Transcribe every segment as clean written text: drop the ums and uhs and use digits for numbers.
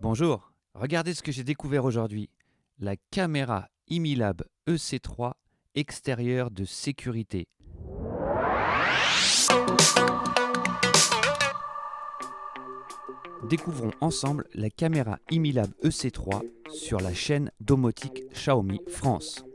Bonjour, regardez ce que j'ai découvert aujourd'hui. La caméra Imilab EC3 extérieure de sécurité. Découvrons ensemble la caméra Imilab EC3 sur la chaîne domotique Xiaomi France.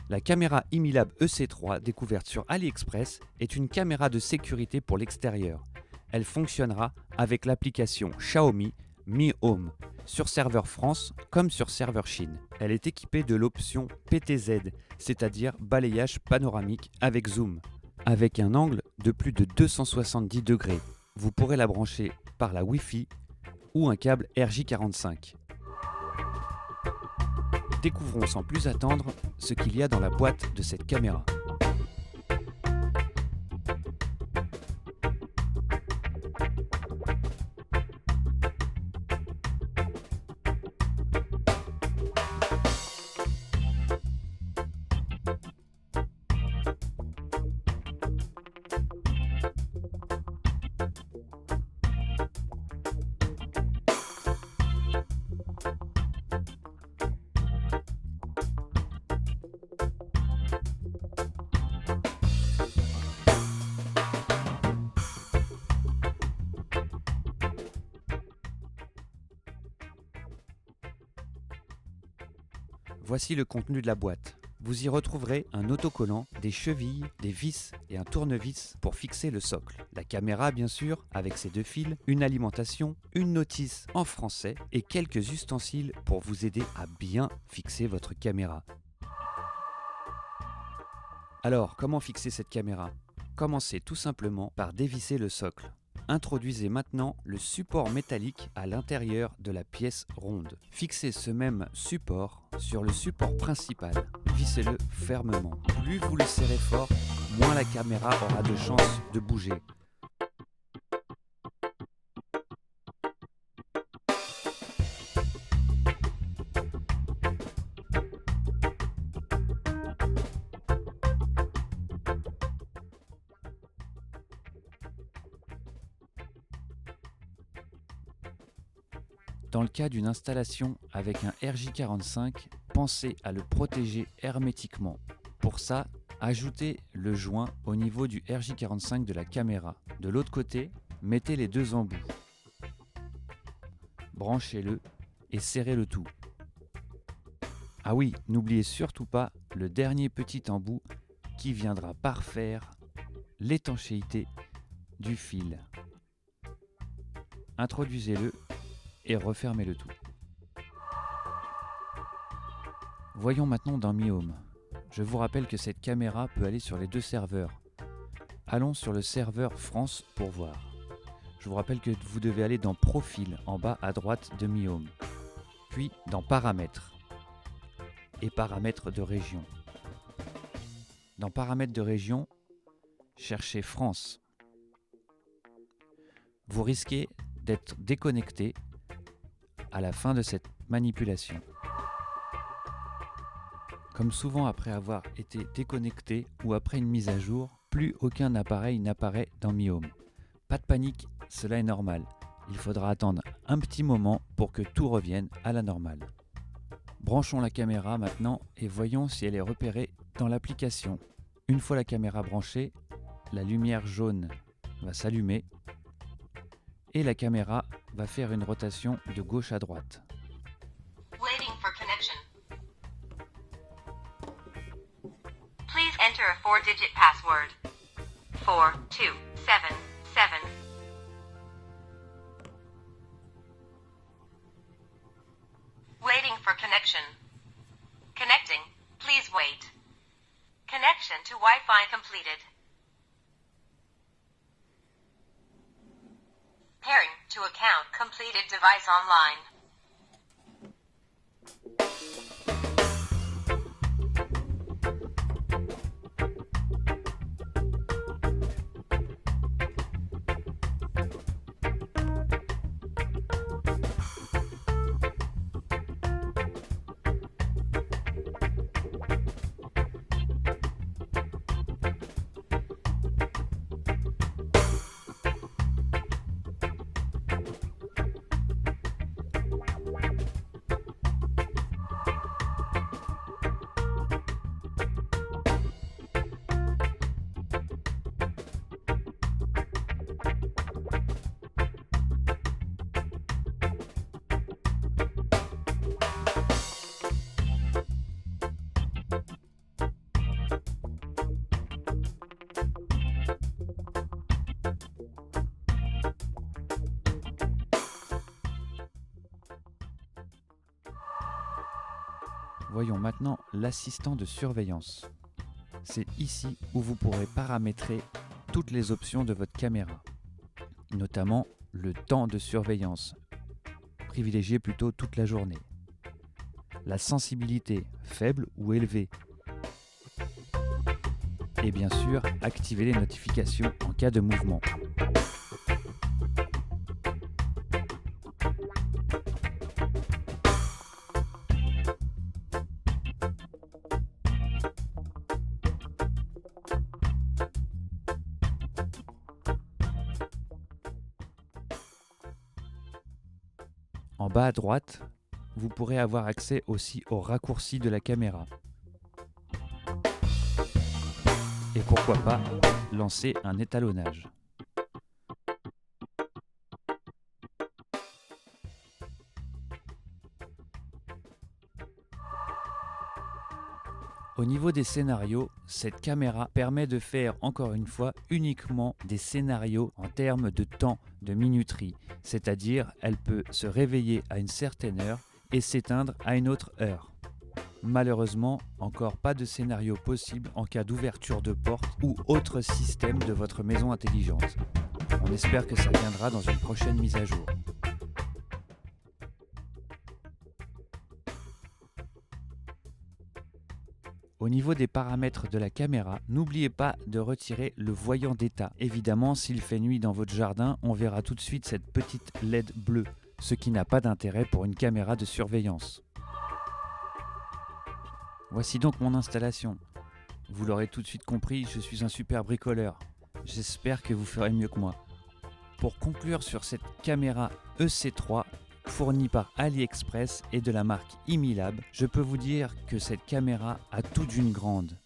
La caméra Imilab EC3 découverte sur AliExpress est une caméra de sécurité pour l'extérieur. Elle fonctionnera avec l'application Xiaomi Mi Home, sur serveur France comme sur serveur Chine. Elle est équipée de l'option PTZ, c'est-à-dire balayage panoramique avec zoom, avec un angle de plus de 270 degrés. Vous pourrez la brancher par la Wi-Fi ou un câble RJ45. Découvrons sans plus attendre ce qu'il y a dans la boîte de cette caméra. Voici le contenu de la boîte. Vous y retrouverez un autocollant, des chevilles, des vis et un tournevis pour fixer le socle. La caméra bien sûr, avec ses 2 fils, une alimentation, une notice en français et quelques ustensiles pour vous aider à bien fixer votre caméra. Alors, comment fixer cette caméra ? Commencez tout simplement par dévisser le socle. Introduisez maintenant le support métallique à l'intérieur de la pièce ronde. Fixez ce même support sur le support principal. Vissez-le fermement. Plus vous le serrez fort, moins la caméra aura de chances de bouger. Dans le cas d'une installation avec un RJ45, pensez à le protéger hermétiquement. Pour ça, ajoutez le joint au niveau du RJ45 de la caméra. De l'autre côté, mettez les 2 embouts. Branchez-le et serrez le tout. Ah oui, n'oubliez surtout pas le dernier petit embout qui viendra parfaire l'étanchéité du fil. Introduisez-le et refermez le tout. Voyons maintenant dans Mi Home. Je vous rappelle que cette caméra peut aller sur les 2 serveurs. Allons sur le serveur France pour voir. Je vous rappelle que vous devez aller dans Profil en bas à droite de Mi Home, puis dans Paramètres et Paramètres de région. Dans Paramètres de région, cherchez France. Vous risquez d'être déconnecté à la fin de cette manipulation. Comme souvent après avoir été déconnecté ou après une mise à jour, plus aucun appareil n'apparaît dans Mi Home. Pas de panique, cela est normal. Il faudra attendre un petit moment pour que tout revienne à la normale. Branchons la caméra maintenant et voyons si elle est repérée dans l'application. Une fois la caméra branchée, la lumière jaune va s'allumer et la caméra va faire une rotation de gauche à droite. Waiting for connection. Please enter a 4-digit password. 4277. Waiting for connection. Connecting. Please wait. Connection to Wi-Fi completed. Pairing to account completed device online. Voyons maintenant l'assistant de surveillance. C'est ici où vous pourrez paramétrer toutes les options de votre caméra, notamment le temps de surveillance. Privilégiez plutôt toute la journée. La sensibilité, faible ou élevée. Et bien sûr, activer les notifications en cas de mouvement. En bas à droite, vous pourrez avoir accès aussi aux raccourcis de la caméra. Et pourquoi pas lancer un étalonnage. Au niveau des scénarios, cette caméra permet de faire encore une fois uniquement des scénarios en termes de temps de minuterie, c'est-à-dire elle peut se réveiller à une certaine heure et s'éteindre à une autre heure. Malheureusement, encore pas de scénario possible en cas d'ouverture de porte ou autre système de votre maison intelligente. On espère que ça viendra dans une prochaine mise à jour. Au niveau des paramètres de la caméra, n'oubliez pas de retirer le voyant d'état. Évidemment, s'il fait nuit dans votre jardin, on verra tout de suite cette petite LED bleue, ce qui n'a pas d'intérêt pour une caméra de surveillance. Voici donc mon installation. Vous l'aurez tout de suite compris, je suis un super bricoleur. J'espère que vous ferez mieux que moi. Pour conclure sur cette caméra EC3, fournie par AliExpress et de la marque Imilab, je peux vous dire que cette caméra a tout d'une grande.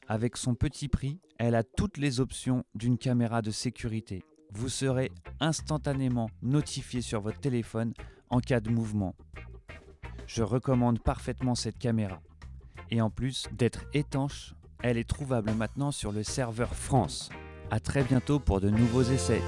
Avec son petit prix, elle a toutes les options d'une caméra de sécurité. Vous serez instantanément notifié sur votre téléphone en cas de mouvement. Je recommande parfaitement cette caméra. Et en plus d'être étanche, elle est trouvable maintenant sur le serveur France. À très bientôt pour de nouveaux essais.